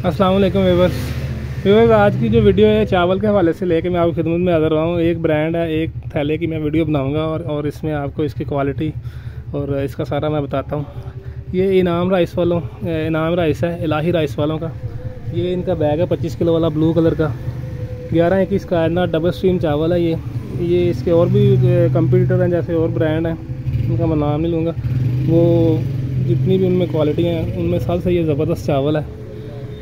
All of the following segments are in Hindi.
अस्सलाम वालेकुम व्यूअर्स। आज की जो वीडियो है चावल के हवाले से लेके मैं आपकी खिदमत में हाज़िर रहा हूँ। एक ब्रांड है, एक थैले की मैं वीडियो बनाऊँगा और इसमें आपको इसकी क्वालिटी और इसका सारा मैं बताता हूँ। ये इनाम राइस है, इलाही राइस वालों का। ये इनका बैग है 25 किलो वाला ब्लू कलर का। 11-21 कायनात डबल स्ट्रीम चावल है ये इसके और भी कंपटीटर हैं, जैसे और ब्रांड हैं, उनका मैं नाम नहीं लूँगा। वो जितनी भी उनमें क्वालिटी हैं उनमें सबसे ये ज़बरदस्त चावल है।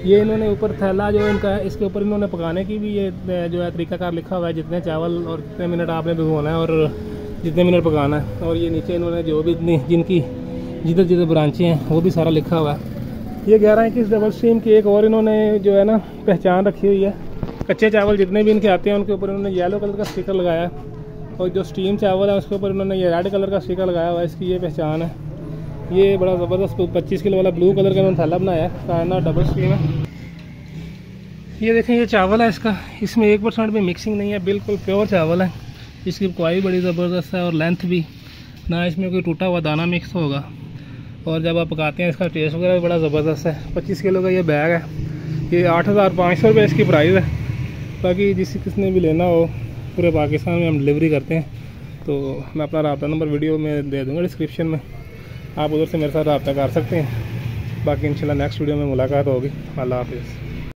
ये इन्होंने ऊपर थैला जो इनका है, इसके ऊपर इन्होंने पकाने की भी ये जो है तरीकाकार लिखा हुआ है, जितने चावल और कितने मिनट आपने भिगोना है और जितने मिनट पकाना है। और ये नीचे इन्होंने जो भी जिनकी जिधर ब्रांचें हैं वो भी सारा लिखा हुआ है। ये 11-21 डबल स्ट्रीम की एक और इन्होंने जो है ना पहचान रखी हुई है। कच्चे चावल जितने भी इनके आते हैं उनके ऊपर इन्होंने येलो कलर का स्टिकर लगाया है, और जो स्टीम चावल है उसके ऊपर इन्होंने ये रेड कलर का स्टिकर लगाया हुआ है। इसकी ये पहचान है। ये बड़ा ज़बरदस्त 25 किलो वाला ब्लू कलर का इन्होंने थैला बनाया है, कायनात डबल स्ट्रीम है। ये देखें, ये चावल है इसका, इसमें 1% भी मिक्सिंग नहीं है, बिल्कुल प्योर चावल है। इसकी क्वालिटी बड़ी ज़बरदस्त है और लेंथ भी ना, इसमें कोई टूटा हुआ दाना मिक्स होगा। और जब आप पकाते हैं इसका टेस्ट वगैरह भी बड़ा ज़बरदस्त है। 25 किलो का ये बैग है। ये 8,500 रुपये इसकी प्राइस है। बाकी किसने भी लेना हो, पूरे पाकिस्तान में हम डिलीवरी करते हैं। तो मैं अपना रब्ता नंबर वीडियो में दे दूँगा डिस्क्रिप्शन में, आप उधर से मेरे साथ रब्ता कर सकते हैं। बाकी इंशाल्लाह नेक्स्ट वीडियो में मुलाकात होगी। अल्लाह हाफिज़।